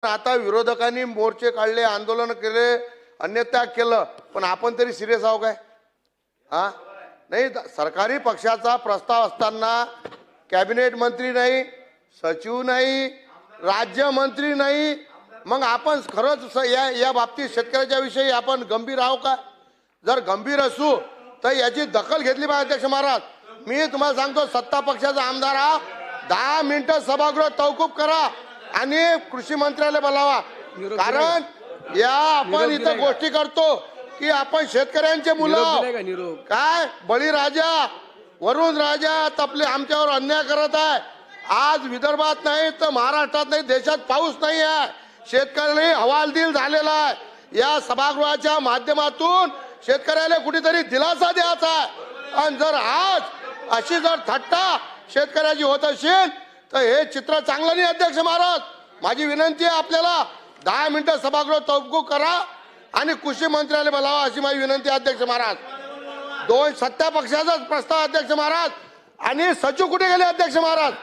आता विरोधकांनी मोर्चे काढले, आंदोलन केले, अन्यथा केलं, पण आपण तरी सिरियस आहो काय? हा नाही, सरकारी पक्षाचा प्रस्ताव असताना कॅबिनेट मंत्री नाही, सचिव नाही, राज्यमंत्री नाही, मग आपण खरंच या बाबतीत शेतकऱ्याच्या विषयी आपण गंभीर आहो का? जर गंभीर असू तर याची दखल घेतली पाहिजे. अध्यक्ष महाराज, मी तुम्हाला सांगतो, सत्ता पक्षाचा आमदार हा 10 मिनिटं सभागृह तहकूब करा आणि कृषी मंत्र्याला बोलावा. कारण या आपण इथं गोष्टी करतो की आपण शेतकऱ्यांचे मुलं काय बळीराजा वरुण राजा तपले आमच्यावर अन्याय करत आहे. आज विदर्भात नाही तर महाराष्ट्रात नाही, देशात पाऊस नाही आहे, शेतकऱ्याला हवालदिल झालेला आहे. या सभागृहाच्या माध्यमातून शेतकऱ्याला कुठेतरी दिलासा द्यायचा आहे. आणि जर आज अशी जर थट्टा शेतकऱ्याची होत असेल तर हे चित्र चांगलं नाही. अध्यक्ष महाराज, माझी विनंती आहे आपल्याला 10 मिनिटं सभागृह तहकूब करा आणि कृषी मंत्र्याला बोलावा अशी माझी विनंती आहे. अध्यक्ष महाराज, 2 सत्ता पक्षाचाच प्रस्ताव. अध्यक्ष महाराज, आणि सचिव कुठे गेले? अध्यक्ष महाराज,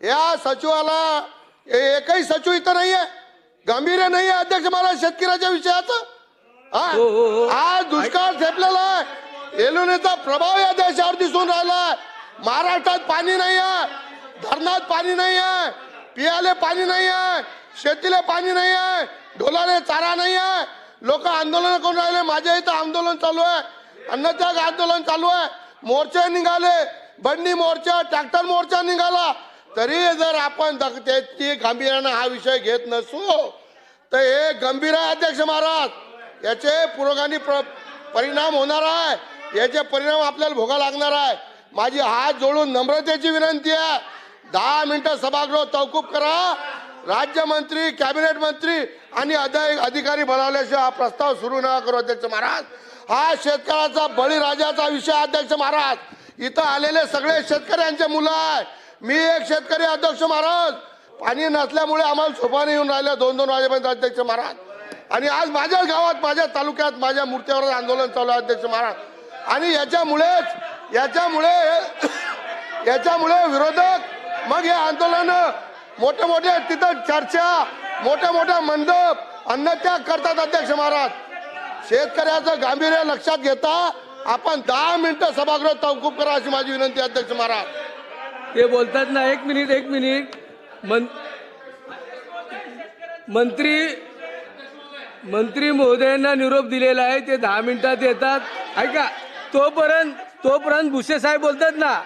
या सचिवाला एकही सचिव इथं नाहीये, गांभीर्य नाहीये. अध्यक्ष महाराज, शेतकऱ्याच्या विषयाचं आज दुष्काळ झेपलेला आहे, एलुनीचा प्रभाव या देशावर दिसून राहिला. महाराष्ट्रात पाणी नाही आहे, धरणात पाणी नाही आहे, पियाले पाणी नाही आहे, शेतीला पाणी नाही आहे, ढोलाने चारा नाही आहे. लोक आंदोलन करून राहिले. माझ्या इथं आंदोलन चालू आहे, अन्नत्याग आंदोलन चालू आहे, मोर्चे निघाले, बंडी मोर्चा, ट्रॅक्टर मोर्चा निघाला. तरी जर आपण त्याची गांभीर्यानं हा विषय घेत नसू तर हे गंभीर आहे. अध्यक्ष महाराज, याचे पुरोगामी परिणाम होणार आहे, याचे परिणाम आपल्याला भोगा लागणार आहे. माझी हात जोडून नम्रतेची विनंती आहे, 10 मिनिटं सभागृह तहकूब करा. राज्यमंत्री, कॅबिनेट मंत्री आणि अधिकारी बोलावल्याशिवाय हा प्रस्ताव सुरू नका करू. अध्यक्ष महाराज, हा शेतकऱ्याचा बळीराजाचा विषय. अध्यक्ष महाराज, इथं आलेले सगळे शेतकऱ्यांचे मुलं आहे. मी एक शेतकरी. अध्यक्ष महाराज, पाणी नसल्यामुळे आम्हाला झोपाने येऊन राहिल्या 2-2 वाजेपर्यंत. अध्यक्ष महाराज, आणि आज माझ्या गावात, माझ्या तालुक्यात, माझ्या मूर्त्यावर आंदोलन चालू आहे. अध्यक्ष महाराज, आणि याच्यामुळे विरोधक मग हे आंदोलन मोठे मोठे तिथं चर्चा, मोठे मोठे मंडप, अन्नत्याग करतात. अध्यक्ष महाराज, शेतकऱ्याचं गांभीर्य लक्षात घेता आपण 10 मिनिटं सभागृह तहकूब करा अशी माझी विनंती. अध्यक्ष महाराज, ते बोलतात ना, एक मिनिट मंत्री महोदयांना निरोप दिलेला आहे, ते 10 मिनिटात येतात. ऐका, तोपर्यंत भुसे साहेब बोलतात ना.